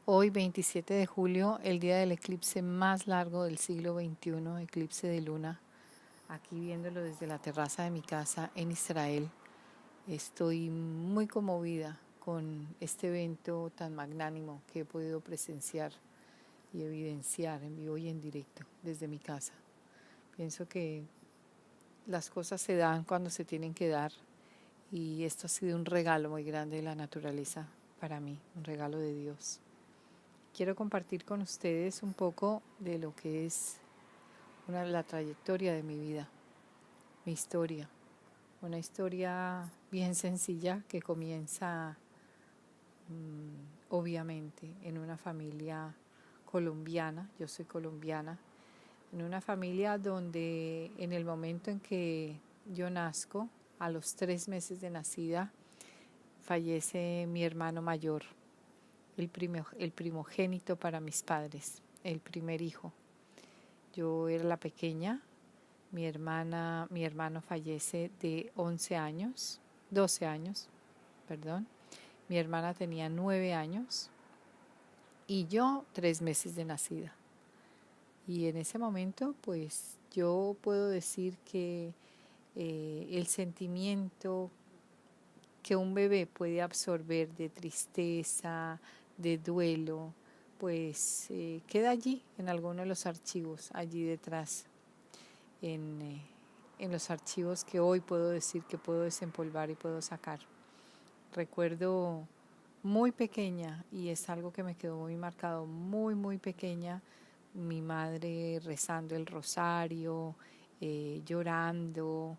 Hoy, 27 de julio, el día del eclipse más largo del siglo XXI, eclipse de luna, aquí viéndolo desde la terraza de mi casa en Israel. Estoy muy conmovida con este evento tan magnánimo que he podido presenciar y evidenciar en vivo y en directo desde mi casa. Pienso que las cosas se dan cuando se tienen que dar y esto ha sido un regalo muy grande de la naturaleza para mí, un regalo de Dios. Quiero compartir con ustedes un poco de lo que es la trayectoria de mi vida, mi historia. Una historia bien sencilla que comienza obviamente en una familia colombiana, yo soy colombiana, en una familia donde en el momento en que yo nazco, a los 3 meses de nacida, fallece mi hermano mayor, el primogénito para mis padres, el primer hijo. Yo era la pequeña, mi hermano fallece de 11 años, 12 años, perdón. Mi hermana tenía 9 años y yo 3 meses de nacida. Y en ese momento, pues yo puedo decir que el sentimiento que un bebé puede absorber de tristeza, de duelo, pues queda allí en alguno de los archivos, allí detrás, en los archivos que hoy puedo decir que puedo desempolvar y puedo sacar. Recuerdo muy pequeña, y es algo que me quedó muy marcado, muy pequeña, mi madre rezando el rosario, llorando.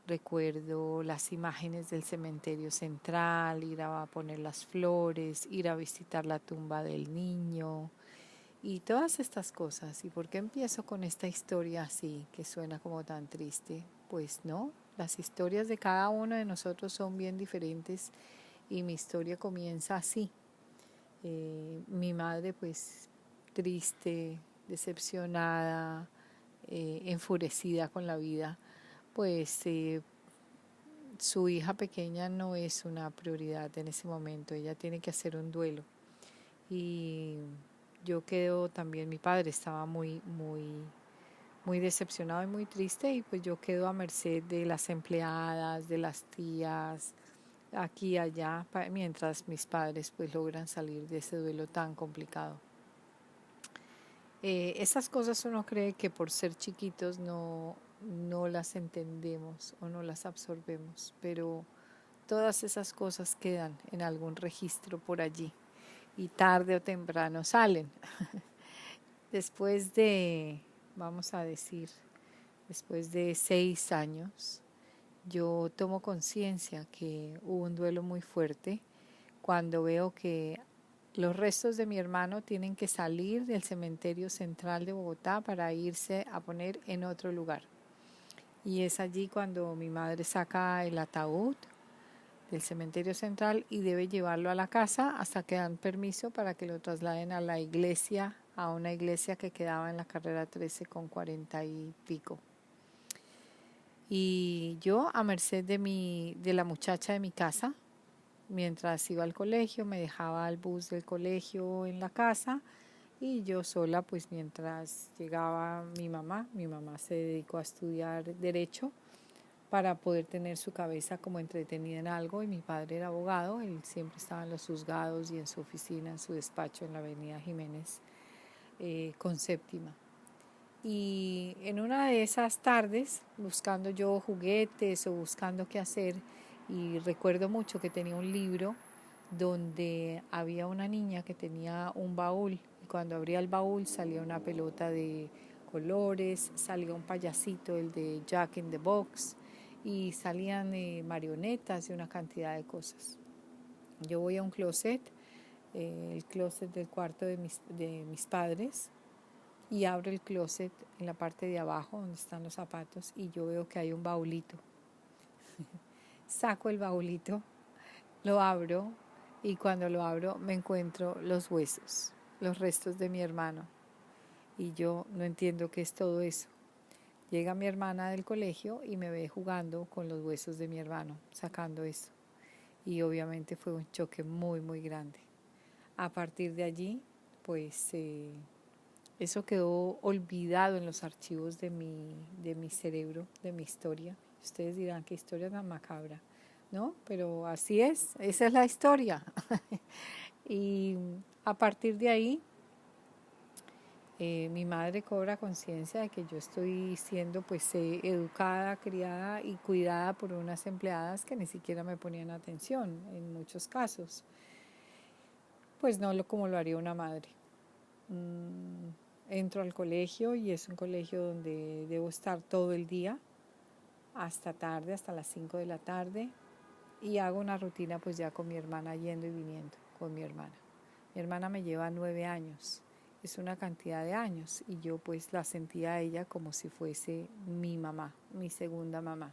Recuerdo las imágenes del cementerio central, ir a poner las flores, ir a visitar la tumba del niño y todas estas cosas. ¿Y por qué empiezo con esta historia así, que suena como tan triste? Pues no, las historias de cada uno de nosotros son bien diferentes y mi historia comienza así. Mi madre pues triste, decepcionada, enfurecida con la vida, pues su hija pequeña no es una prioridad en ese momento, ella tiene que hacer un duelo. Y yo quedo también, mi padre estaba muy decepcionado y muy triste y pues yo quedo a merced de las empleadas, de las tías, aquí y allá, mientras mis padres pues logran salir de ese duelo tan complicado. Esas cosas uno cree que por ser chiquitos no las entendemos o no las absorbemos, pero todas esas cosas quedan en algún registro por allí y tarde o temprano salen. Después de, vamos a decir, después de 6 años, yo tomo conciencia que hubo un duelo muy fuerte cuando veo que los restos de mi hermano tienen que salir del cementerio central de Bogotá para irse a poner en otro lugar. Y es allí cuando mi madre saca el ataúd del cementerio central y debe llevarlo a la casa hasta que dan permiso para que lo trasladen a la iglesia, a una iglesia que quedaba en la carrera 13 con 40 y pico. Y yo, a merced de la muchacha de mi casa, mientras iba al colegio, me dejaba el bus del colegio en la casa y yo sola, pues mientras llegaba mi mamá se dedicó a estudiar derecho para poder tener su cabeza como entretenida en algo, y mi padre era abogado, él siempre estaba en los juzgados y en su oficina, en su despacho en la avenida Jiménez con séptima. Y en una de esas tardes, buscando yo juguetes o buscando qué hacer, y recuerdo mucho que tenía un libro donde había una niña que tenía un baúl, y cuando abría el baúl salía una pelota de colores, salía un payasito, el de Jack in the Box, y salían marionetas y una cantidad de cosas. Yo voy a un closet, el closet del cuarto de mis padres, y abro el closet en la parte de abajo donde están los zapatos y yo veo que hay un baulito. Saco el baulito, lo abro y cuando lo abro me encuentro los huesos, los restos de mi hermano. Y yo no entiendo qué es todo eso. Llega mi hermana del colegio y me ve jugando con los huesos de mi hermano, sacando eso. Y obviamente fue un choque muy grande. A partir de allí pues eso quedó olvidado en los archivos de mi cerebro, de mi historia. Ustedes dirán, qué historia tan macabra, ¿no? Pero así es, esa es la historia. Y a partir de ahí, mi madre cobra conciencia de que yo estoy siendo pues educada, criada y cuidada por unas empleadas que ni siquiera me ponían atención en muchos casos. Pues no como lo haría una madre. Entro al colegio y es un colegio donde debo estar todo el día, hasta tarde, hasta las 5 de la tarde, y hago una rutina pues ya con mi hermana yendo y viniendo con mi hermana. Mi hermana me lleva 9 años, es una cantidad de años y yo pues la sentía a ella como si fuese mi mamá, mi segunda mamá.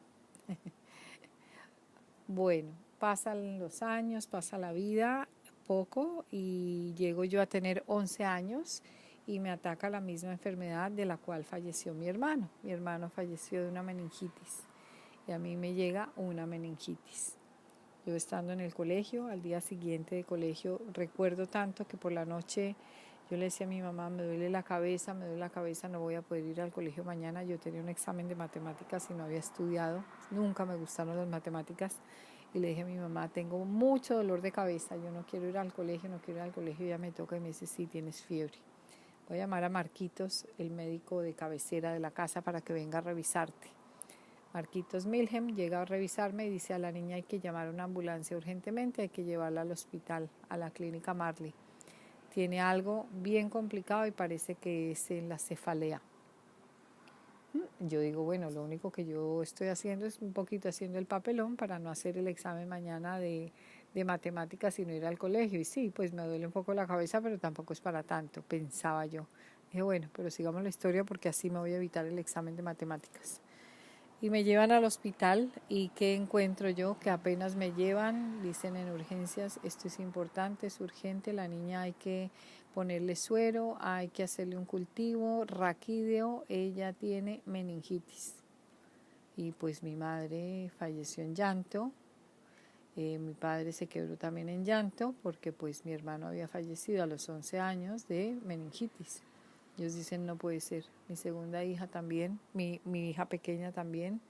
Bueno, pasan los años, pasa la vida poco y llego yo a tener 11 años y me ataca la misma enfermedad de la cual falleció mi hermano. Mi hermano falleció de una meningitis y a mí me llega una meningitis. Yo estando en el colegio, al día siguiente de colegio, recuerdo tanto que por la noche yo le decía a mi mamá, me duele la cabeza, no voy a poder ir al colegio mañana. Yo tenía un examen de matemáticas y no había estudiado, nunca me gustaron las matemáticas. Y le dije a mi mamá, tengo mucho dolor de cabeza, yo no quiero ir al colegio, no quiero ir al colegio. Y ella me toca y me dice, sí, tienes fiebre. Voy a llamar a Marquitos, el médico de cabecera de la casa, para que venga a revisarte. Marquitos Milhem llega a revisarme y dice a la niña hay que llamar a una ambulancia urgentemente, hay que llevarla al hospital, a la clínica Marley. Tiene algo bien complicado y parece que es en la cefalea. Yo digo, bueno, lo único que yo estoy haciendo es un poquito haciendo el papelón para no hacer el examen mañana de matemáticas, sino ir al colegio. Y sí, pues me duele un poco la cabeza, pero tampoco es para tanto, pensaba yo. Dije, bueno, pero sigamos la historia porque así me voy a evitar el examen de matemáticas. Y me llevan al hospital y ¿qué encuentro yo? Que apenas me llevan, dicen en urgencias, esto es importante, es urgente, la niña hay que ponerle suero, hay que hacerle un cultivo raquídeo, ella tiene meningitis. Y pues mi madre falleció en llanto, mi padre se quebró también en llanto porque pues mi hermano había fallecido a los 11 años de meningitis. Ellos dicen no puede ser, mi segunda hija también, mi hija pequeña también,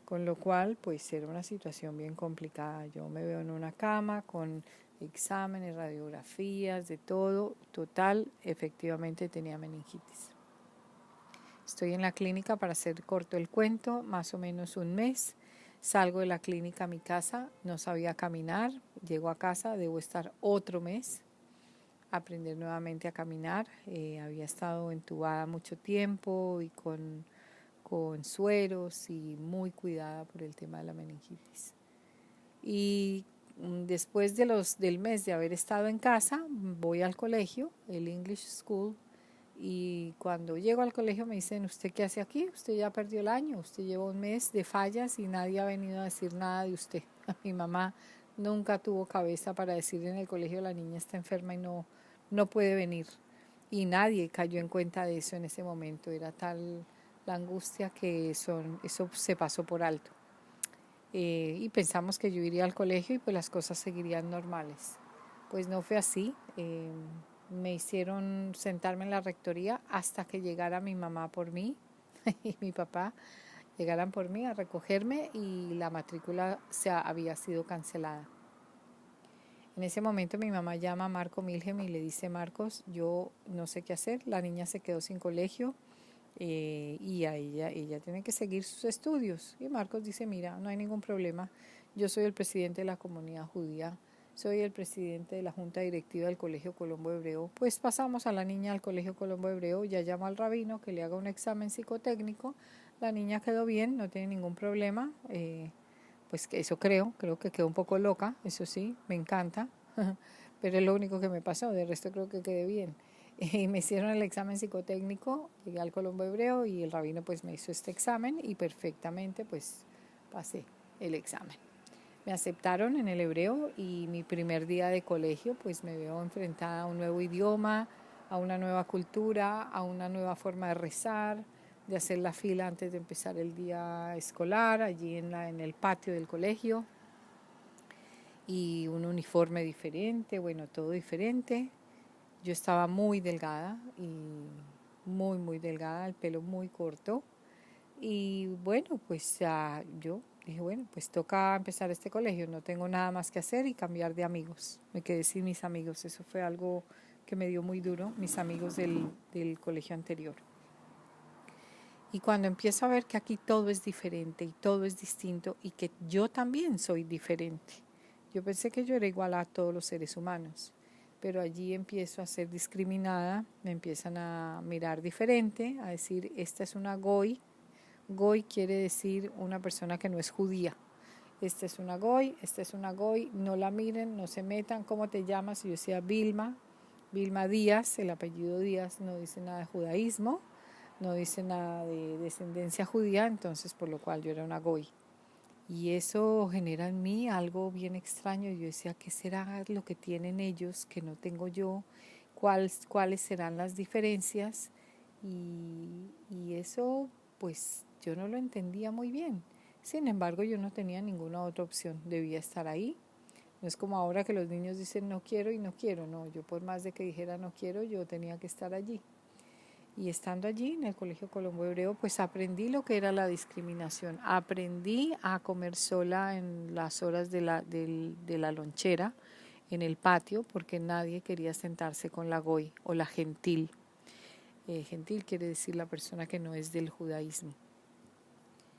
con lo cual pues era una situación bien complicada. Yo me veo en una cama con exámenes, radiografías, de todo, total, efectivamente tenía meningitis. Estoy en la clínica, para hacer corto el cuento, más o menos un mes. Salgo de la clínica a mi casa, no sabía caminar, llego a casa, debo estar otro mes, aprender nuevamente a caminar. Había estado entubada mucho tiempo y con sueros y muy cuidada por el tema de la meningitis. Y después del mes de haber estado en casa, voy al colegio, el English School, y cuando llego al colegio me dicen, ¿usted qué hace aquí? Usted ya perdió el año, usted lleva un mes de fallas y nadie ha venido a decir nada de usted. Mi mamá nunca tuvo cabeza para decir en el colegio la niña está enferma y no puede venir. Y nadie cayó en cuenta de eso en ese momento. Era tal la angustia que eso se pasó por alto. Y pensamos que yo iría al colegio y pues las cosas seguirían normales. Pues no fue así. Me hicieron sentarme en la rectoría hasta que llegara mi mamá por mí y mi papá llegaran por mí a recogerme y la matrícula había sido cancelada. En ese momento mi mamá llama a Marco Milhem y le dice, Marcos, yo no sé qué hacer, la niña se quedó sin colegio y a ella tiene que seguir sus estudios. Y Marcos dice, mira, no hay ningún problema, yo soy el presidente de la comunidad judía, soy el presidente de la junta directiva del Colegio Colombo Hebreo, pues pasamos a la niña al Colegio Colombo Hebreo, ya llamo al rabino que le haga un examen psicotécnico, la niña quedó bien, no tiene ningún problema, pues que eso creo que quedó un poco loca, eso sí, me encanta, pero es lo único que me pasó, de resto creo que quedé bien. Y me hicieron el examen psicotécnico, llegué al Colombo Hebreo y el rabino pues me hizo este examen y perfectamente pues pasé el examen. Me aceptaron en el hebreo y mi primer día de colegio pues me veo enfrentada a un nuevo idioma, a una nueva cultura, a una nueva forma de rezar, de hacer la fila antes de empezar el día escolar, allí en el patio del colegio, y un uniforme diferente, bueno, todo diferente. Yo estaba muy delgada y muy delgada, el pelo muy corto. Y bueno, pues yo dije, bueno, pues toca empezar este colegio, no tengo nada más que hacer y cambiar de amigos. Me quedé sin mis amigos, eso fue algo que me dio muy duro, mis amigos del colegio anterior. Y cuando empiezo a ver que aquí todo es diferente y todo es distinto y que yo también soy diferente. Yo pensé que yo era igual a todos los seres humanos, pero allí empiezo a ser discriminada, me empiezan a mirar diferente, a decir, esta es una goy. Goy quiere decir una persona que no es judía. Esta es una goy, esta es una goy, no la miren, no se metan, ¿cómo te llamas? Y yo decía Vilma, Vilma Díaz, el apellido Díaz no dice nada de judaísmo, no dice nada de descendencia judía, entonces por lo cual yo era una goy. Y eso genera en mí algo bien extraño. Yo decía, ¿qué será lo que tienen ellos que no tengo yo? ¿Cuáles serán las diferencias? Y eso, pues yo no lo entendía muy bien. Sin embargo, yo no tenía ninguna otra opción. Debía estar ahí. No es como ahora que los niños dicen no quiero y no quiero. No, yo por más de que dijera no quiero, yo tenía que estar allí. Y estando allí en el Colegio Colombo Hebreo, pues aprendí lo que era la discriminación. Aprendí a comer sola en las horas de la lonchera, en el patio, porque nadie quería sentarse con la goy o la gentil. Gentil quiere decir la persona que no es del judaísmo.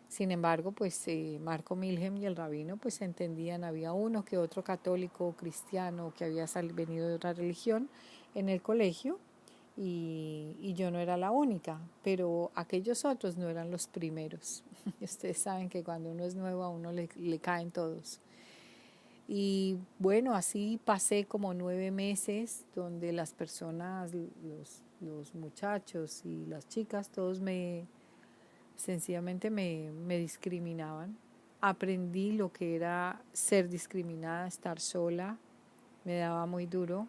Sin embargo, pues Marco Milhem y el rabino pues entendían, había uno que otro católico o cristiano que había venido de otra religión en el colegio y yo no era la única, pero aquellos otros no eran los primeros. Ustedes saben que cuando uno es nuevo a uno le caen todos. Y bueno, así pasé como 9 meses donde las personas, los muchachos y las chicas, todos sencillamente me discriminaban. Aprendí lo que era ser discriminada, estar sola, me daba muy duro,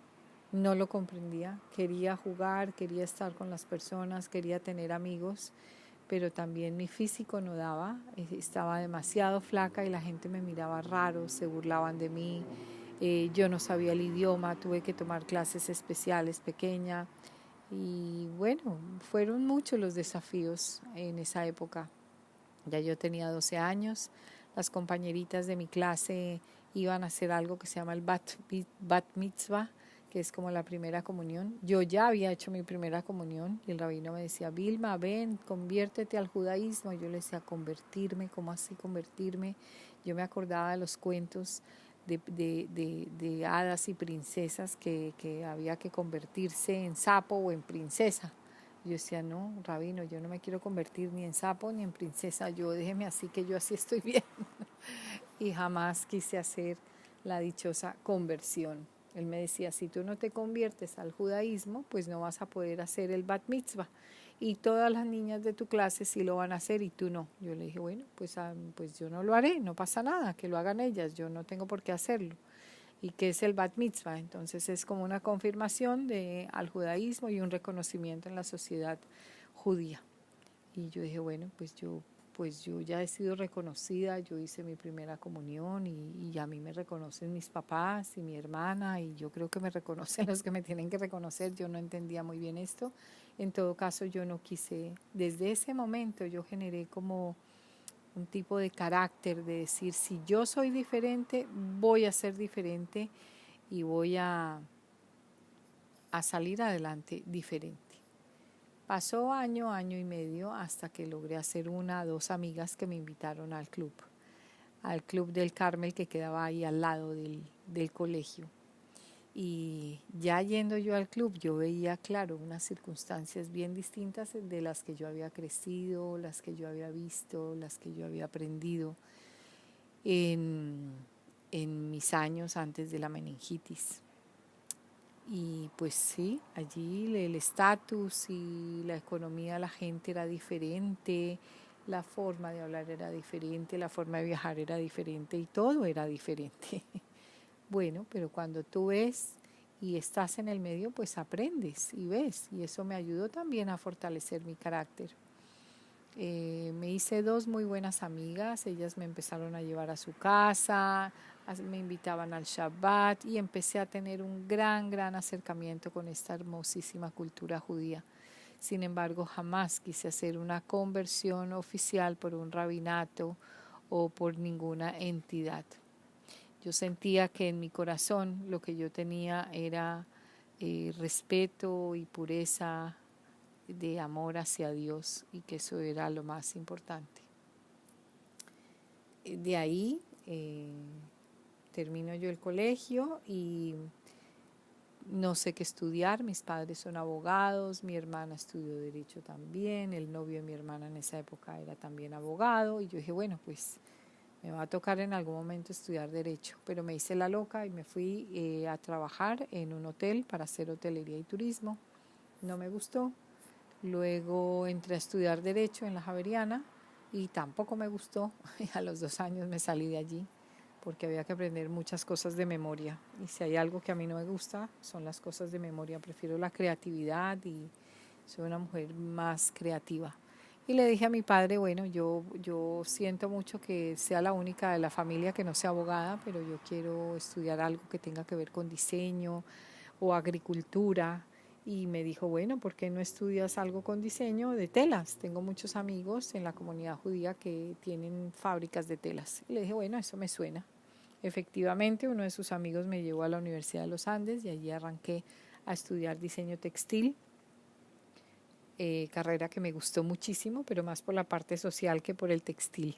no lo comprendía, quería jugar, quería estar con las personas, quería tener amigos, pero también mi físico no daba, estaba demasiado flaca y la gente me miraba raro, se burlaban de mí, yo no sabía el idioma, tuve que tomar clases especiales pequeña y bueno, fueron muchos los desafíos en esa época. Ya yo tenía 12 años, las compañeritas de mi clase iban a hacer algo que se llama el bat mitzvah, que es como la primera comunión. Yo ya había hecho mi primera comunión y el rabino me decía, Vilma, ven, conviértete al judaísmo. Yo le decía, convertirme, ¿cómo así convertirme? Yo me acordaba de los cuentos de hadas y princesas que había que convertirse en sapo o en princesa. Yo decía, no, rabino, yo no me quiero convertir ni en sapo ni en princesa, yo déjeme así que yo así estoy bien. Y jamás quise hacer la dichosa conversión. Él me decía, si tú no te conviertes al judaísmo, pues no vas a poder hacer el bat mitzvah. Y todas las niñas de tu clase sí lo van a hacer y tú no. Yo le dije, bueno, pues yo no lo haré, no pasa nada, que lo hagan ellas, yo no tengo por qué hacerlo. ¿Y qué es el bat mitzvah? Entonces es como una confirmación al judaísmo y un reconocimiento en la sociedad judía. Y yo dije, bueno, pues yo ya he sido reconocida, yo hice mi primera comunión y a mí me reconocen mis papás y mi hermana y yo creo que me reconocen los que me tienen que reconocer, yo no entendía muy bien esto. En todo caso, yo no quise, desde ese momento yo generé como un tipo de carácter de decir, si yo soy diferente, voy a ser diferente y voy a salir adelante diferente. Pasó año, año y medio hasta que logré hacer 1 o 2 amigas que me invitaron al club del Carmel que quedaba ahí al lado del colegio. Y ya yendo yo al club, yo veía, claro, unas circunstancias bien distintas de las que yo había crecido, las que yo había visto, las que yo había aprendido en mis años antes de la meningitis. Y pues sí, allí el estatus y la economía de la gente era diferente, la forma de hablar era diferente, la forma de viajar era diferente y todo era diferente. Bueno, pero cuando tú ves y estás en el medio, pues aprendes y ves. Y eso me ayudó también a fortalecer mi carácter. Me hice 2 muy buenas amigas, ellas me empezaron a llevar a su casa, me invitaban al Shabbat y empecé a tener un gran acercamiento con esta hermosísima cultura judía. Sin embargo, jamás quise hacer una conversión oficial por un rabinato o por ninguna entidad. Yo sentía que en mi corazón lo que yo tenía era respeto y pureza de amor hacia Dios y que eso era lo más importante. De ahí termino yo el colegio y no sé qué estudiar. Mis padres son abogados, mi hermana estudió Derecho también, el novio de mi hermana en esa época era también abogado y yo dije, bueno, pues me va a tocar en algún momento estudiar Derecho, pero me hice la loca y me fui a trabajar en un hotel para hacer hotelería y turismo. No me gustó. Luego entré a estudiar Derecho en la Javeriana y tampoco me gustó. Y a los 2 años me salí de allí porque había que aprender muchas cosas de memoria. Y si hay algo que a mí no me gusta, son las cosas de memoria. Prefiero la creatividad y soy una mujer más creativa. Y le dije a mi padre, bueno, yo siento mucho que sea la única de la familia que no sea abogada, pero yo quiero estudiar algo que tenga que ver con diseño o agricultura. Y me dijo, bueno, ¿por qué no estudias algo con diseño de telas? Tengo muchos amigos en la comunidad judía que tienen fábricas de telas. Y le dije, bueno, eso me suena. Efectivamente, uno de sus amigos me llevó a la Universidad de los Andes y allí arranqué a estudiar diseño textil. Carrera que me gustó muchísimo, pero más por la parte social que por el textil.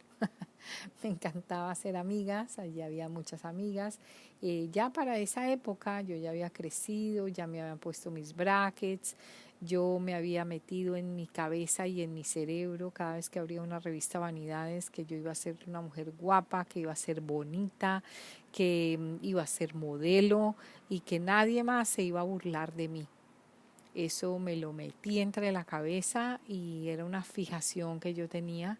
Me encantaba hacer amigas, allí había muchas amigas. Ya para esa época yo ya había crecido, ya me habían puesto mis brackets, yo me había metido en mi cabeza y en mi cerebro cada vez que abría una revista Vanidades que yo iba a ser una mujer guapa, que iba a ser bonita, que iba a ser modelo y que nadie más se iba a burlar de mí. Eso me lo metí entre la cabeza y era una fijación que yo tenía.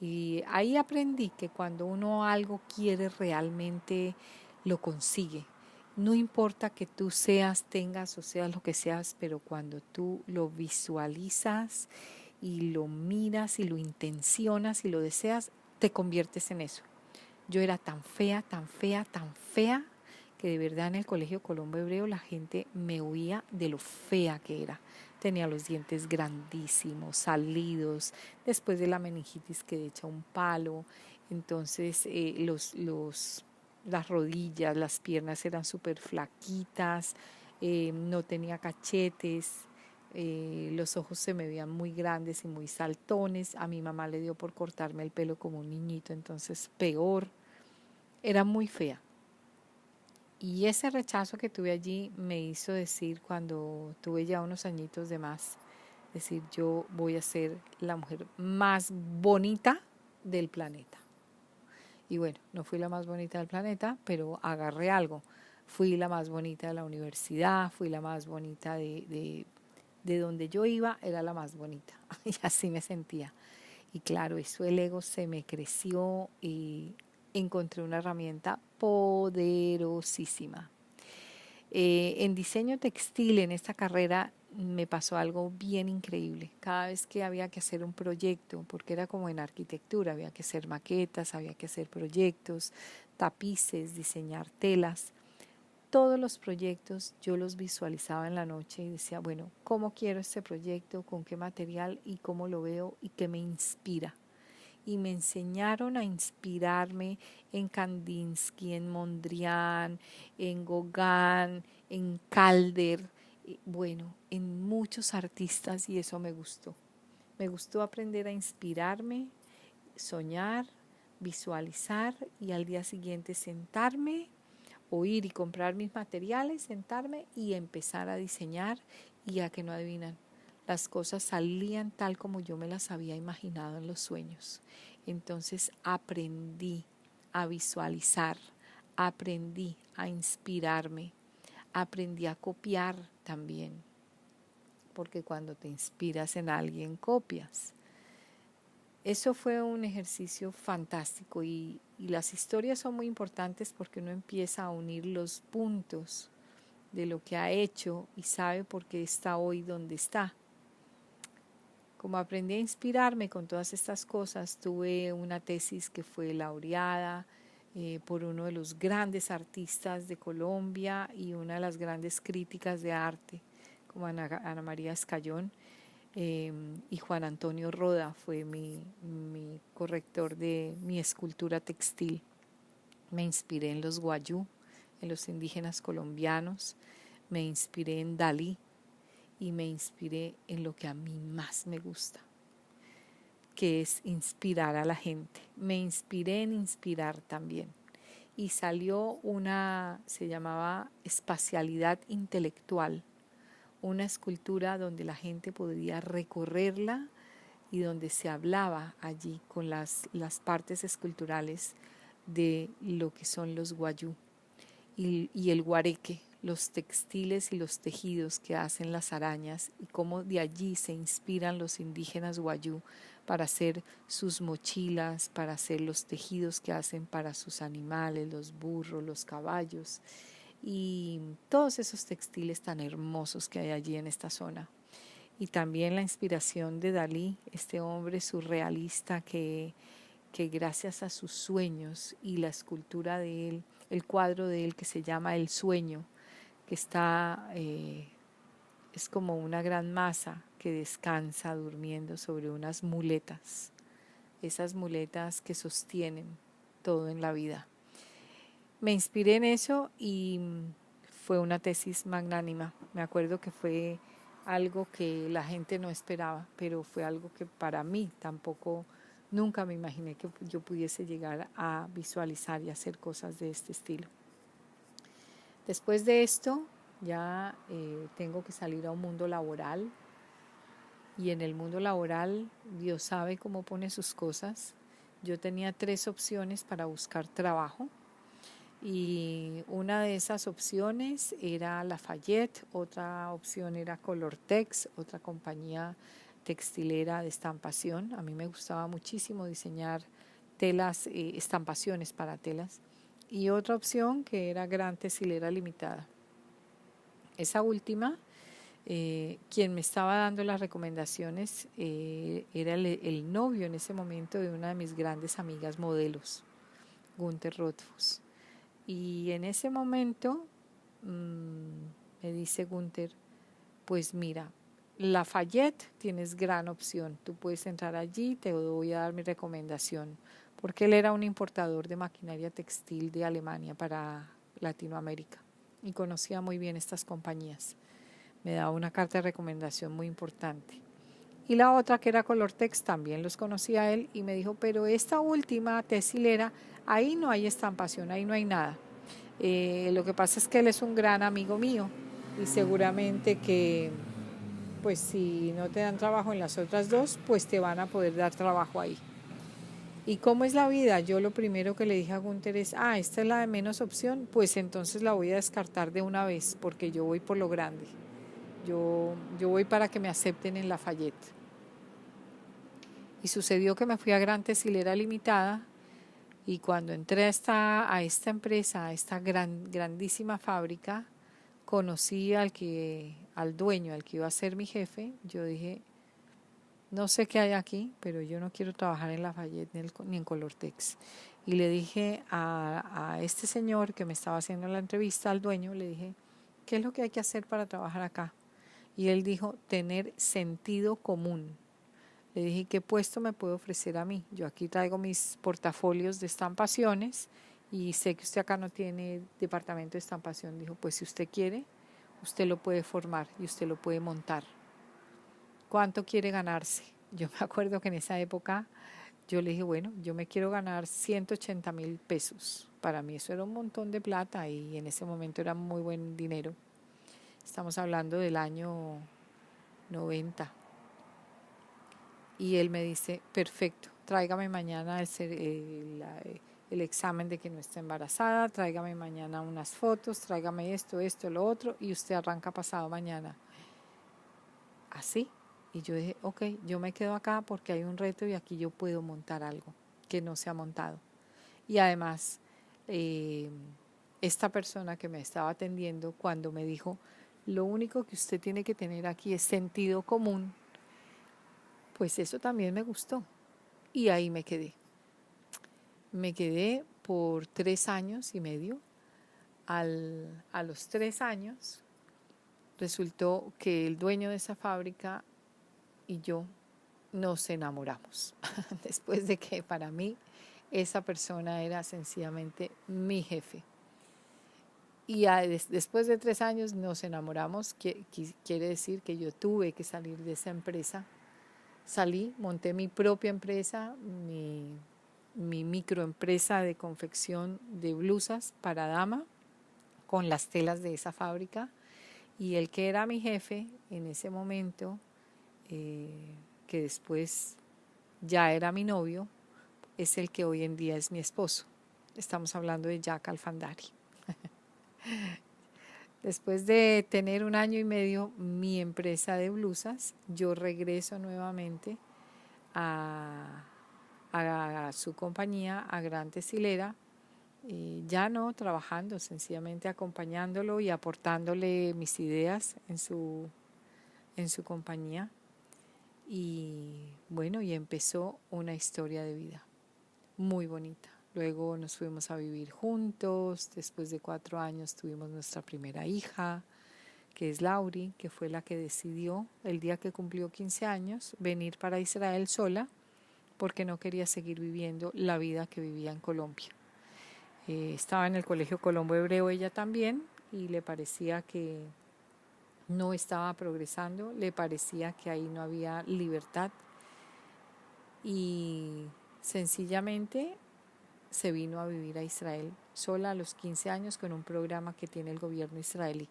Y ahí aprendí que cuando uno algo quiere realmente lo consigue. No importa que tú seas, tengas o seas lo que seas, pero cuando tú lo visualizas y lo miras y lo intencionas y lo deseas, te conviertes en eso. Yo era tan fea, tan fea, tan fea, que de verdad en el Colegio Colombo Hebreo la gente me oía de lo fea que era. Tenía los dientes grandísimos, salidos, después de la meningitis quedé hecha un palo, entonces las rodillas, las piernas eran súper flaquitas, no tenía cachetes, los ojos se me veían muy grandes y muy saltones. A mi mamá le dio por cortarme el pelo como un niñito, entonces peor. Era muy fea. Y ese rechazo que tuve allí me hizo decir, cuando tuve ya unos añitos de más, decir, yo voy a ser la mujer más bonita del planeta. Y bueno, no fui la más bonita del planeta, pero agarré algo. Fui la más bonita de la universidad, fui la más bonita de donde yo iba, era la más bonita. Y así me sentía. Y claro, eso el ego se me creció y encontré una herramienta poderosísima. En diseño textil, en esta carrera, me pasó algo bien increíble. Cada vez que había que hacer un proyecto, porque era como en arquitectura, había que hacer maquetas, había que hacer proyectos, tapices, diseñar telas. Todos los proyectos yo los visualizaba en la noche y decía, bueno, ¿cómo quiero este proyecto? ¿Con qué material? ¿Y cómo lo veo? ¿Y qué me inspira? Y me enseñaron a inspirarme en Kandinsky, en Mondrian, en Gauguin, en Calder, bueno, en muchos artistas, y eso me gustó. Me gustó aprender a inspirarme, soñar, visualizar y al día siguiente sentarme o ir y comprar mis materiales, sentarme y empezar a diseñar, y a que no adivinan, las cosas salían tal como yo me las había imaginado en los sueños. Entonces aprendí a visualizar, aprendí a inspirarme, aprendí a copiar también, porque cuando te inspiras en alguien copias. Eso fue un ejercicio fantástico y las historias son muy importantes porque uno empieza a unir los puntos de lo que ha hecho y sabe por qué está hoy donde está. Como aprendí a inspirarme con todas estas cosas, tuve una tesis que fue laureada, por uno de los grandes artistas de Colombia y una de las grandes críticas de arte, como Ana María Escayón, y Juan Antonio Roda fue mi corrector de mi escultura textil. Me inspiré en los guayú, en los indígenas colombianos, me inspiré en Dalí y me inspiré en lo que a mí más me gusta, que es inspirar a la gente. Me inspiré en inspirar también. Y salió se llamaba espacialidad intelectual, una escultura donde la gente podría recorrerla y donde se hablaba allí con las partes esculturales de lo que son los guayú y el guareque, los textiles y los tejidos que hacen las arañas y cómo de allí se inspiran los indígenas guayú para hacer sus mochilas, para hacer los tejidos que hacen para sus animales, los burros, los caballos y todos esos textiles tan hermosos que hay allí en esta zona. Y también la inspiración de Dalí, este hombre surrealista que gracias a sus sueños y la escultura de él, el cuadro de él que se llama El Sueño, que es como una gran masa que descansa durmiendo sobre unas muletas, esas muletas que sostienen todo en la vida. Me inspiré en eso y fue una tesis magnánima. Me acuerdo que fue algo que la gente no esperaba, pero fue algo que para mí tampoco, nunca me imaginé que yo pudiese llegar a visualizar y hacer cosas de este estilo. Después de esto, ya tengo que salir a un mundo laboral y en el mundo laboral Dios sabe cómo pone sus cosas. Yo tenía 3 opciones para buscar trabajo. Y una de esas opciones era Lafayette, otra opción era Colortex, otra compañía textilera de estampación. A mí me gustaba muchísimo diseñar telas, estampaciones para telas. Y otra opción que era Gran Tesilera Limitada. Esa última, quien me estaba dando las recomendaciones era el novio en ese momento de una de mis grandes amigas modelos, Gunther Rothfuss. Y en ese momento me dice Gunther, pues mira, Lafayette tienes gran opción, tú puedes entrar allí, te voy a dar mi recomendación, porque él era un importador de maquinaria textil de Alemania para Latinoamérica y conocía muy bien estas compañías. Me daba una carta de recomendación muy importante. Y la otra, que era Colortex, también los conocía él y me dijo, pero esta última tesilera, ahí no hay estampación, ahí no hay nada. Lo que pasa es que él es un gran amigo mío y seguramente que pues si no te dan trabajo en las otras dos, pues te van a poder dar trabajo ahí. ¿Y cómo es la vida? Yo lo primero que le dije a Gunther es, esta es la de menos opción, pues entonces la voy a descartar de una vez porque yo voy por lo grande. Yo voy para que me acepten en Lafayette. Y sucedió que me fui a Gran Tesilera Limitada y cuando entré a esta empresa, a esta grandísima fábrica, conocí al dueño, al que iba a ser mi jefe. Yo dije, no sé qué hay aquí, pero yo no quiero trabajar en Lafayette ni en Colortex. Y le dije a este señor que me estaba haciendo la entrevista, al dueño, le dije, ¿qué es lo que hay que hacer para trabajar acá? Y él dijo, tener sentido común. Le dije, ¿qué puesto me puede ofrecer a mí? Yo aquí traigo mis portafolios de estampaciones y sé que usted acá no tiene departamento de estampación. Dijo, pues si usted quiere, usted lo puede formar y usted lo puede montar. ¿Cuánto quiere ganarse? Yo me acuerdo que en esa época yo le dije, bueno, yo me quiero ganar 180,000 pesos. Para mí eso era un montón de plata y en ese momento era muy buen dinero. Estamos hablando del año 90. Y él me dice, perfecto, tráigame mañana el examen de que no está embarazada, tráigame mañana unas fotos, tráigame esto, lo otro, y usted arranca pasado mañana. Así. Y yo dije, ok, yo me quedo acá porque hay un reto y aquí yo puedo montar algo que no se ha montado. Y además, esta persona que me estaba atendiendo, cuando me dijo, lo único que usted tiene que tener aquí es sentido común, pues eso también me gustó. Y ahí me quedé. Me quedé por 3 años y medio. A los 3 años resultó que el dueño de esa fábrica y yo nos enamoramos. Después de que para mí esa persona era sencillamente mi jefe. Y después de 3 años nos enamoramos, quiere decir que yo tuve que salir de esa empresa. Salí, monté mi propia empresa, mi microempresa de confección de blusas para dama con las telas de esa fábrica. Y el que era mi jefe en ese momento, que después ya era mi novio, es el que hoy en día es mi esposo. Estamos hablando de Jack Alfandari. Después de tener 1 año y medio mi empresa de blusas, yo regreso nuevamente a su compañía, a Gran Tesilera, ya no trabajando, sencillamente acompañándolo y aportándole mis ideas en su compañía. Y bueno, y empezó una historia de vida muy bonita. Luego nos fuimos a vivir juntos. Después de 4 años tuvimos nuestra primera hija, que es Lauri, que fue la que decidió el día que cumplió 15 años venir para Israel sola porque no quería seguir viviendo la vida que vivía en Colombia. Estaba en el Colegio Colombo Hebreo ella también y le parecía que no estaba progresando, le parecía que ahí no había libertad y sencillamente se vino a vivir a Israel sola a los 15 años con un programa que tiene el gobierno israelí.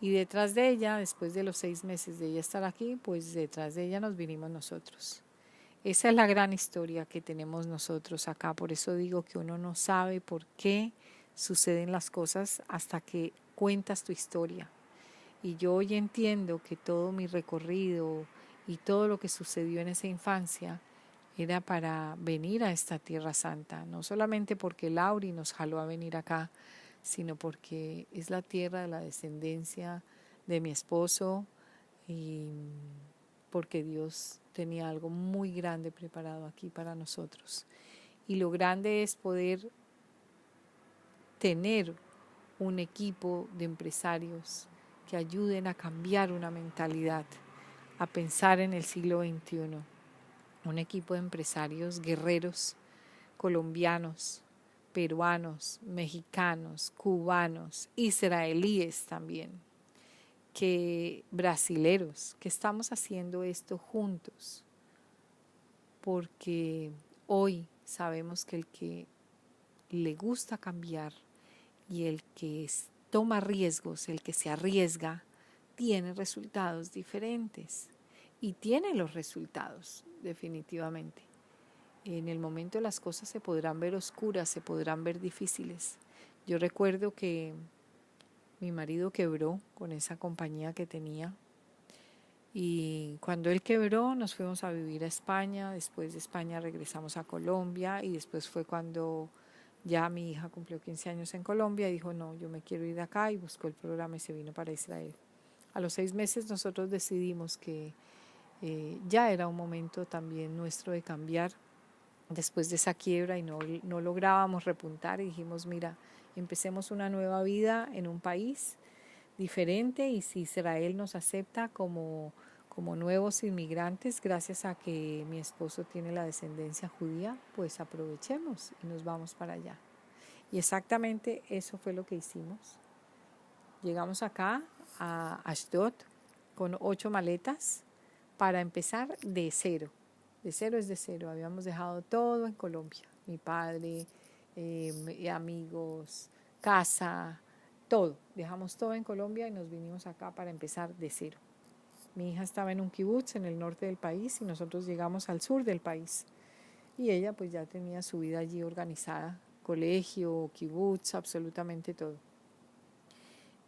Y detrás de ella, después de los 6 meses de ella estar aquí, pues detrás de ella nos vinimos nosotros. Esa es la gran historia que tenemos nosotros acá. Por eso digo que uno no sabe por qué suceden las cosas hasta que cuentas tu historia. Y yo hoy entiendo que todo mi recorrido y todo lo que sucedió en esa infancia era para venir a esta Tierra Santa, no solamente porque Lauri nos jaló a venir acá, sino porque es la tierra de la descendencia de mi esposo y porque Dios tenía algo muy grande preparado aquí para nosotros. Y lo grande es poder tener un equipo de empresarios que ayuden a cambiar una mentalidad, a pensar en el siglo XXI. Un equipo de empresarios guerreros, colombianos, peruanos, mexicanos, cubanos, israelíes también, brasileros, que estamos haciendo esto juntos, porque hoy sabemos que el que le gusta cambiar y el que toma riesgos, el que se arriesga, tiene resultados diferentes y tiene los resultados definitivamente. En el momento las cosas se podrán ver oscuras, se podrán ver difíciles. Yo recuerdo que mi marido quebró con esa compañía que tenía y cuando él quebró nos fuimos a vivir a España, después de España regresamos a Colombia y después fue cuando ya mi hija cumplió 15 años en Colombia y dijo no, yo me quiero ir de acá y buscó el programa y se vino para Israel. A los 6 meses nosotros decidimos que ya era un momento también nuestro de cambiar después de esa quiebra y no lográbamos repuntar y dijimos mira, empecemos una nueva vida en un país diferente y si Israel nos acepta como nuevos inmigrantes, gracias a que mi esposo tiene la descendencia judía, pues aprovechemos y nos vamos para allá. Y exactamente eso fue lo que hicimos. Llegamos acá a Ashdod con 8 maletas para empezar de cero. De cero es de cero. Habíamos dejado todo en Colombia. Mi padre, amigos, casa, todo. Dejamos todo en Colombia y nos vinimos acá para empezar de cero. Mi hija estaba en un kibutz en el norte del país y nosotros llegamos al sur del país. Y ella pues ya tenía su vida allí organizada, colegio, kibutz, absolutamente todo.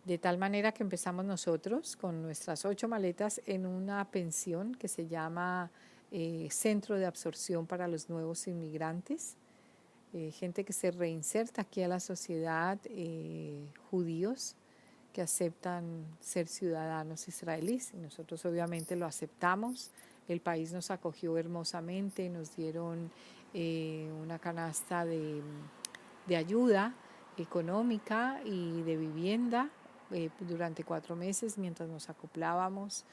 De tal manera que empezamos nosotros con nuestras 8 maletas en una pensión que se llama Centro de Absorción para los Nuevos Inmigrantes, gente que se reinserta aquí a la sociedad, judíos que aceptan ser ciudadanos israelíes. Y nosotros obviamente lo aceptamos. El país nos acogió hermosamente, nos dieron una canasta de ayuda económica y de vivienda durante 4 meses mientras nos acoplábamos.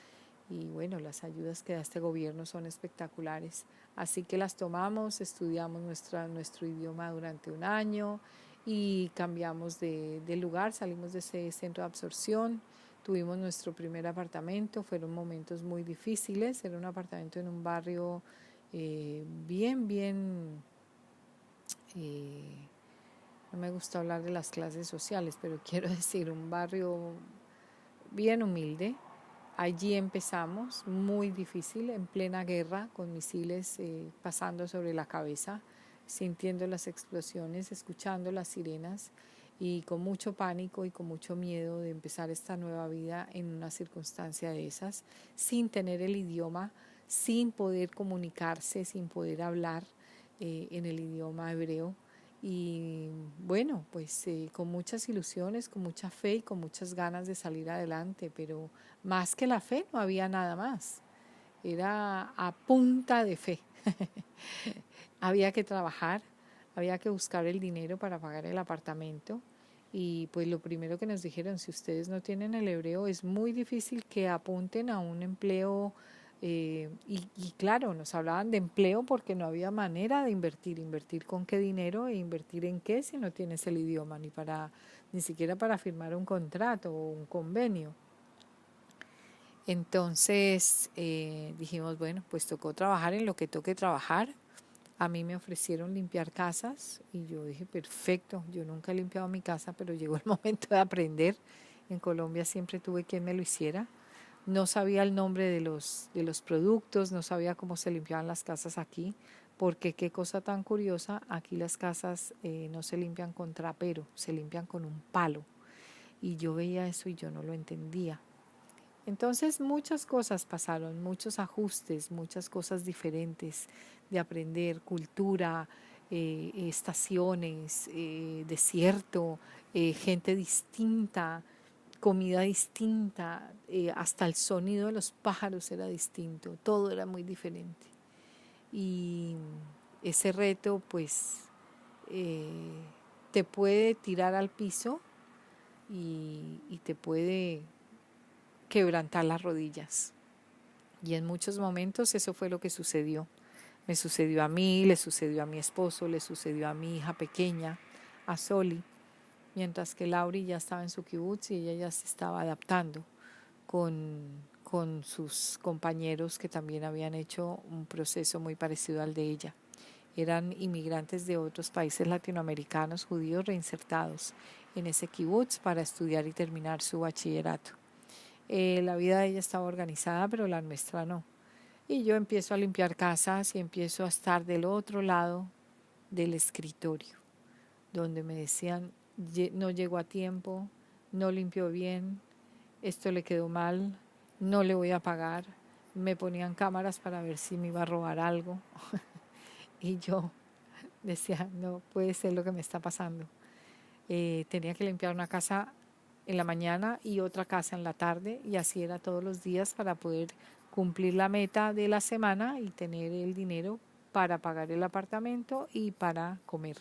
Y bueno, las ayudas que da este gobierno son espectaculares. Así que las tomamos, estudiamos nuestro idioma durante un año y cambiamos de lugar, salimos de ese centro de absorción, tuvimos nuestro primer apartamento, fueron momentos muy difíciles, era un apartamento en un barrio bien, no me gusta hablar de las clases sociales, pero quiero decir un barrio bien humilde. Allí empezamos, muy difícil, en plena guerra, con misiles pasando sobre la cabeza, sintiendo las explosiones, escuchando las sirenas y con mucho pánico y con mucho miedo de empezar esta nueva vida en una circunstancia de esas, sin tener el idioma, sin poder comunicarse, sin poder hablar en el idioma hebreo. Y bueno, pues con muchas ilusiones, con mucha fe y con muchas ganas de salir adelante, pero más que la fe no había nada más, era a punta de fe. Había que trabajar, había que buscar el dinero para pagar el apartamento y pues lo primero que nos dijeron, si ustedes no tienen el hebreo es muy difícil que apunten a un empleo y claro, nos hablaban de empleo porque no había manera de invertir con qué dinero e invertir en qué si no tienes el idioma, ni siquiera para firmar un contrato o un convenio. Entonces dijimos, bueno, pues tocó trabajar en lo que toque trabajar. A mí me ofrecieron limpiar casas y yo dije, perfecto, yo nunca he limpiado mi casa, pero llegó el momento de aprender. En Colombia siempre tuve quien me lo hiciera. No sabía el nombre de los productos, no sabía cómo se limpiaban las casas aquí, porque qué cosa tan curiosa, aquí las casas no se limpian con trapero, se limpian con un palo. Y yo veía eso y yo no lo entendía. Entonces muchas cosas pasaron, muchos ajustes, muchas cosas diferentes de aprender, cultura, estaciones, desierto, gente distinta, comida distinta, hasta el sonido de los pájaros era distinto, todo era muy diferente. Y ese reto pues te puede tirar al piso y te puede quebrantar las rodillas. Y en muchos momentos eso fue lo que sucedió. Me sucedió a mí, le sucedió a mi esposo, le sucedió a mi hija pequeña, a Soli, mientras que Lauri ya estaba en su kibutz y ella ya se estaba adaptando con sus compañeros que también habían hecho un proceso muy parecido al de ella. Eran inmigrantes de otros países latinoamericanos, judíos reinsertados en ese kibutz para estudiar y terminar su bachillerato. La vida de ella estaba organizada, pero la nuestra no. Y yo empiezo a limpiar casas y empiezo a estar del otro lado del escritorio, donde me decían, no llegó a tiempo, no limpió bien, esto le quedó mal, no le voy a pagar. Me ponían cámaras para ver si me iba a robar algo. Y yo decía, no puede ser lo que me está pasando. Tenía que limpiar una casa en la mañana y otra casa en la tarde y así era todos los días para poder cumplir la meta de la semana y tener el dinero para pagar el apartamento y para comer.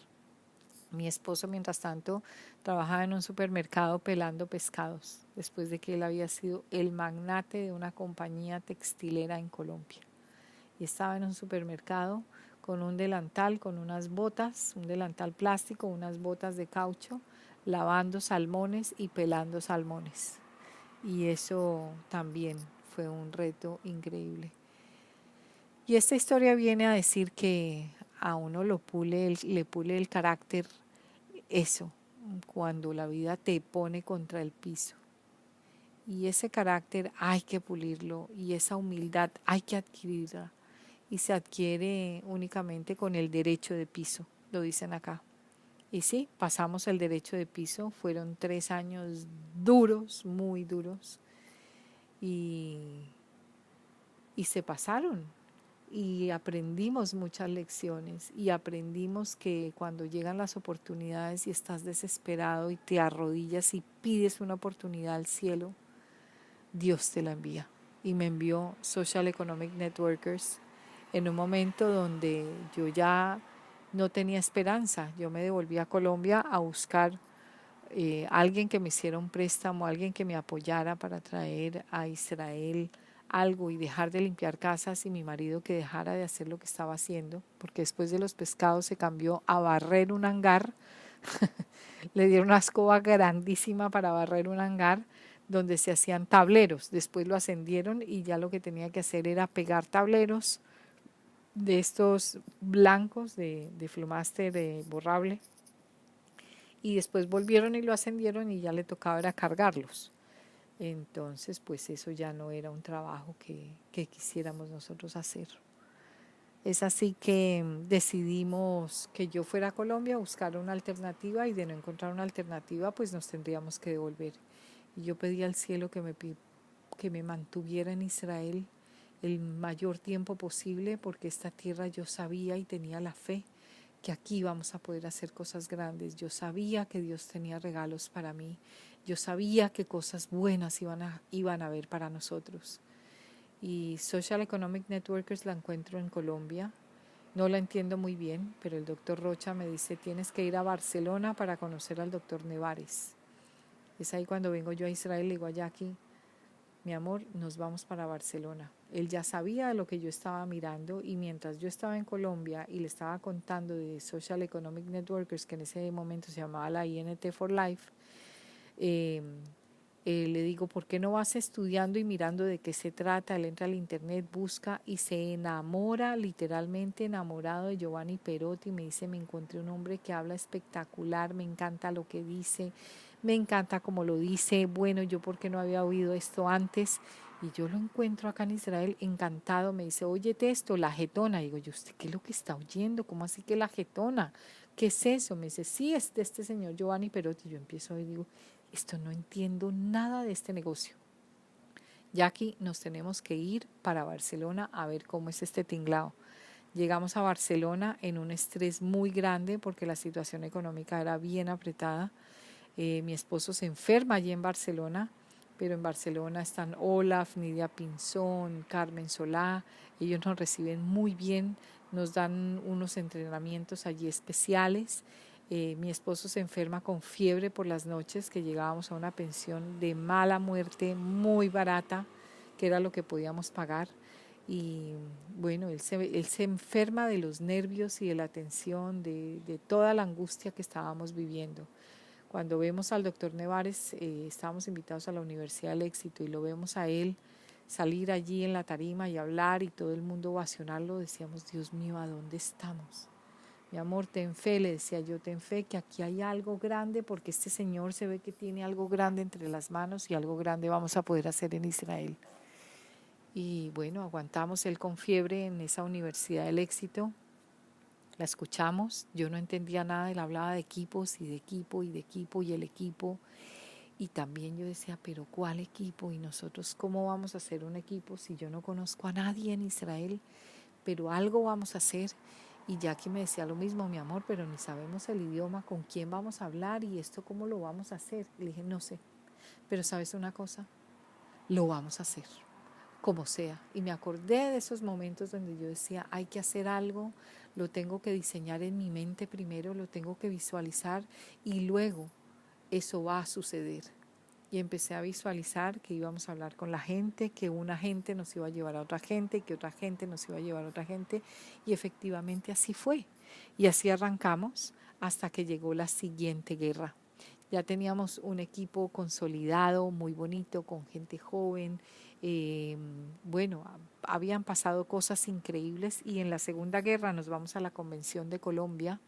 Mi esposo, mientras tanto, trabajaba en un supermercado pelando pescados, después de que él había sido el magnate de una compañía textilera en Colombia. Y estaba en un supermercado con un delantal, con unas botas, un delantal plástico, unas botas de caucho, lavando salmones y pelando salmones. Y eso también fue un reto increíble. Y esta historia viene a decir que a uno le pule el carácter eso, cuando la vida te pone contra el piso. Y ese carácter hay que pulirlo y esa humildad hay que adquirirla. Y se adquiere únicamente con el derecho de piso, lo dicen acá. Y sí, pasamos el derecho de piso, fueron 3 años duros, muy duros, y, y se pasaron. Y aprendimos muchas lecciones y aprendimos que cuando llegan las oportunidades y estás desesperado y te arrodillas y pides una oportunidad al cielo, Dios te la envía. Y me envió Social Economic Networkers en un momento donde yo ya no tenía esperanza. Yo me devolví a Colombia a buscar alguien que me hiciera un préstamo, alguien que me apoyara para traer a Israel algo y dejar de limpiar casas, y mi marido que dejara de hacer lo que estaba haciendo, porque después de los pescados se cambió a barrer un hangar. Le dieron una escoba grandísima para barrer un hangar donde se hacían tableros. Después lo ascendieron y ya lo que tenía que hacer era pegar tableros de estos blancos de flomáster borrable, y después volvieron y lo ascendieron y ya le tocaba era cargarlos. Entonces, pues eso ya no era un trabajo que quisiéramos nosotros hacer. Es así que decidimos que yo fuera a Colombia a buscar una alternativa, y de no encontrar una alternativa, pues nos tendríamos que devolver. Y yo pedí al cielo que me mantuviera en Israel el mayor tiempo posible, porque esta tierra yo sabía y tenía la fe que aquí íbamos a poder hacer cosas grandes. Yo sabía que Dios tenía regalos para mí. Yo sabía que cosas buenas iban a haber para nosotros. Y Social Economic Networkers la encuentro en Colombia. No la entiendo muy bien, pero el doctor Rocha me dice, tienes que ir a Barcelona para conocer al doctor Nevares. Es ahí cuando vengo yo a Israel, le digo a Jackie, mi amor, nos vamos para Barcelona. Él ya sabía de lo que yo estaba mirando, y mientras yo estaba en Colombia y le estaba contando de Social Economic Networkers, que en ese momento se llamaba la INT for Life, le digo, ¿por qué no vas estudiando y mirando de qué se trata? Él entra al internet, busca y se enamora, literalmente enamorado de Giovanni Perotti. Me dice, me encontré un hombre que habla espectacular, me encanta lo que dice, me encanta cómo lo dice. Bueno, yo porque no había oído esto antes, y yo lo encuentro acá en Israel encantado. Me dice, óyete esto, la jetona. Digo yo, ¿usted qué es lo que está oyendo? ¿Cómo así que la jetona? ¿Qué es eso? Me dice, sí, es de este señor Giovanni Perotti. Yo empiezo a oír y digo, esto no entiendo nada de este negocio. Jackie, nos tenemos que ir para Barcelona a ver cómo es este tinglado. Llegamos a Barcelona en un estrés muy grande porque la situación económica era bien apretada. Mi esposo se enferma allí en Barcelona, pero en Barcelona están Olaf, Nidia Pinzón, Carmen Solá. Ellos nos reciben muy bien, nos dan unos entrenamientos allí especiales. Mi esposo se enferma con fiebre por las noches, que llegábamos a una pensión de mala muerte muy barata, que era lo que podíamos pagar. Y bueno, él se enferma de los nervios y de la tensión, de toda la angustia que estábamos viviendo. Cuando vemos al doctor Nevares, estábamos invitados a la Universidad del Éxito, y lo vemos a él salir allí en la tarima y hablar y todo el mundo ovacionarlo, decíamos, Dios mío, ¿a dónde estamos? Mi amor, ten fe, le decía yo, ten fe que aquí hay algo grande, porque este señor se ve que tiene algo grande entre las manos, y algo grande vamos a poder hacer en Israel. Y bueno, aguantamos él con fiebre en esa Universidad del Éxito. La escuchamos, yo no entendía nada, él hablaba de equipos y de equipo y de equipo y el equipo, y también yo decía, pero ¿cuál equipo? Y nosotros, ¿cómo vamos a hacer un equipo si yo no conozco a nadie en Israel? Pero algo vamos a hacer. Y Jackie me decía lo mismo, mi amor, pero ni sabemos el idioma, con quién vamos a hablar y esto cómo lo vamos a hacer. Le dije, no sé, pero ¿sabes una cosa? Lo vamos a hacer como sea. Y me acordé de esos momentos donde yo decía, hay que hacer algo, lo tengo que diseñar en mi mente primero, lo tengo que visualizar, y luego eso va a suceder. Y empecé a visualizar que íbamos a hablar con la gente, que una gente nos iba a llevar a otra gente, que otra gente nos iba a llevar a otra gente, y efectivamente así fue. Y así arrancamos hasta que llegó la siguiente guerra. Ya teníamos un equipo consolidado, muy bonito, con gente joven. Bueno, habían pasado cosas increíbles, y en la Segunda Guerra nos vamos a la Convención de Colombia,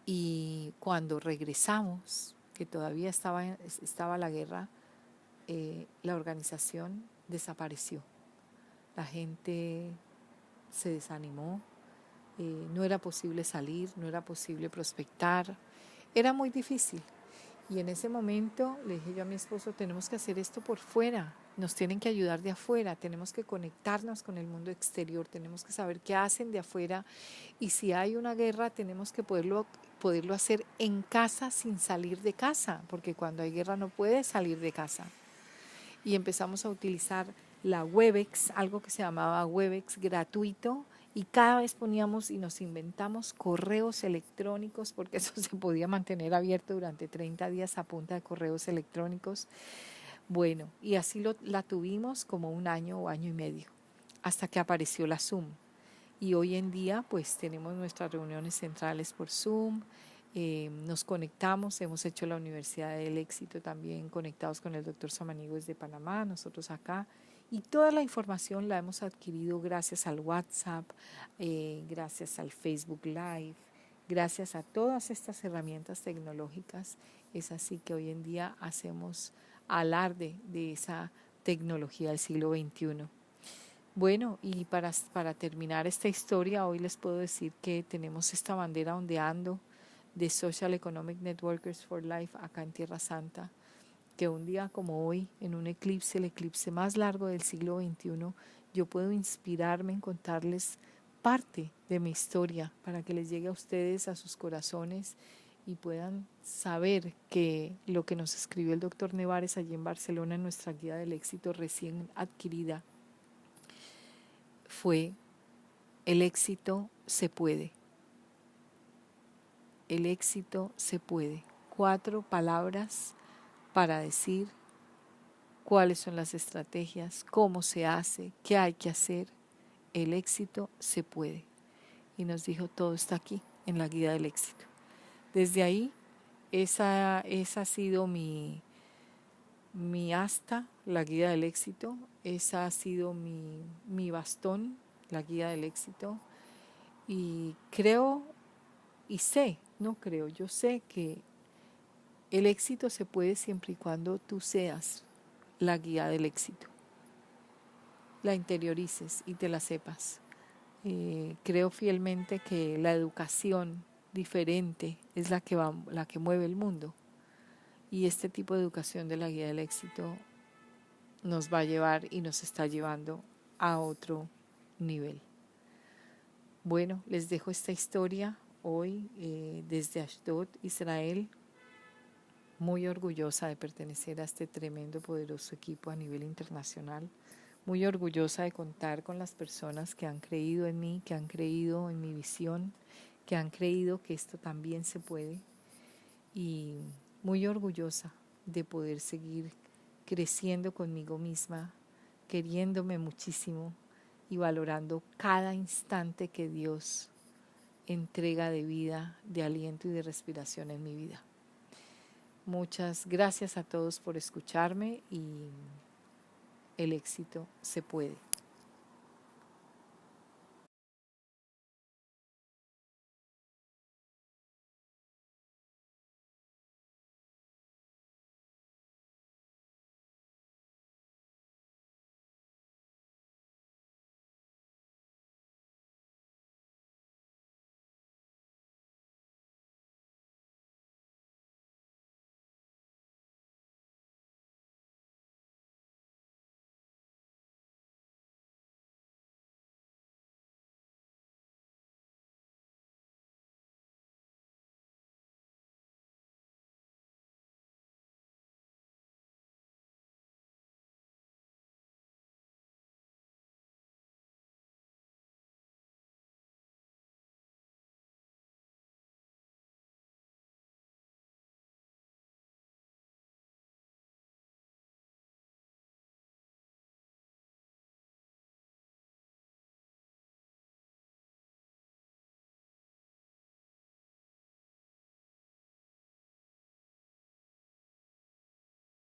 y cuando regresamos, que todavía estaba la guerra, la organización desapareció. La gente se desanimó, no era posible salir, no era posible prospectar, era muy difícil. Y en ese momento le dije yo a mi esposo, tenemos que hacer esto por fuera, nos tienen que ayudar de afuera, tenemos que conectarnos con el mundo exterior, tenemos que saber qué hacen de afuera, y si hay una guerra tenemos que poderlo hacer en casa sin salir de casa, porque cuando hay guerra no puedes salir de casa. Y empezamos a utilizar la Webex, algo que se llamaba Webex gratuito, y cada vez poníamos y nos inventamos correos electrónicos, porque eso se podía mantener abierto durante 30 días a punta de correos electrónicos. Bueno, y así la tuvimos como un año o año y medio, hasta que apareció la Zoom. Y hoy en día pues tenemos nuestras reuniones centrales por Zoom, nos conectamos, hemos hecho la Universidad del Éxito también conectados con el doctor Samanigo desde Panamá, nosotros acá, y toda la información la hemos adquirido gracias al WhatsApp, gracias al Facebook Live, gracias a todas estas herramientas tecnológicas. Es así que hoy en día hacemos alarde de esa tecnología del siglo XXI. Bueno, y para terminar esta historia, hoy les puedo decir que tenemos esta bandera ondeando de Social Economic Networkers for Life acá en Tierra Santa, que un día como hoy, en un eclipse, el eclipse más largo del siglo XXI, yo puedo inspirarme en contarles parte de mi historia para que les llegue a ustedes, a sus corazones, y puedan saber que lo que nos escribió el doctor Nevares allí en Barcelona en nuestra guía del éxito recién adquirida fue: el éxito se puede. El éxito se puede. 4 palabras para decir cuáles son las estrategias, cómo se hace, qué hay que hacer. El éxito se puede. Y nos dijo, todo está aquí en la guía del éxito. Desde ahí, esa ha sido mi asta, la guía del éxito. Esa ha sido mi bastón, la guía del éxito. Y creo y sé, no creo, yo sé que el éxito se puede siempre y cuando tú seas la guía del éxito, la interiorices y te la sepas. Creo fielmente que la educación diferente es la que mueve el mundo, y este tipo de educación de la guía del éxito nos va a llevar y nos está llevando a otro nivel. Bueno, les dejo esta historia hoy desde Ashdod, Israel, muy orgullosa de pertenecer a este tremendo, poderoso equipo a nivel internacional, muy orgullosa de contar con las personas que han creído en mí, que han creído en mi visión, que han creído que esto también se puede, y muy orgullosa de poder seguir creciendo conmigo misma, queriéndome muchísimo y valorando cada instante que Dios entrega de vida, de aliento y de respiración en mi vida. Muchas gracias a todos por escucharme, y el éxito se puede.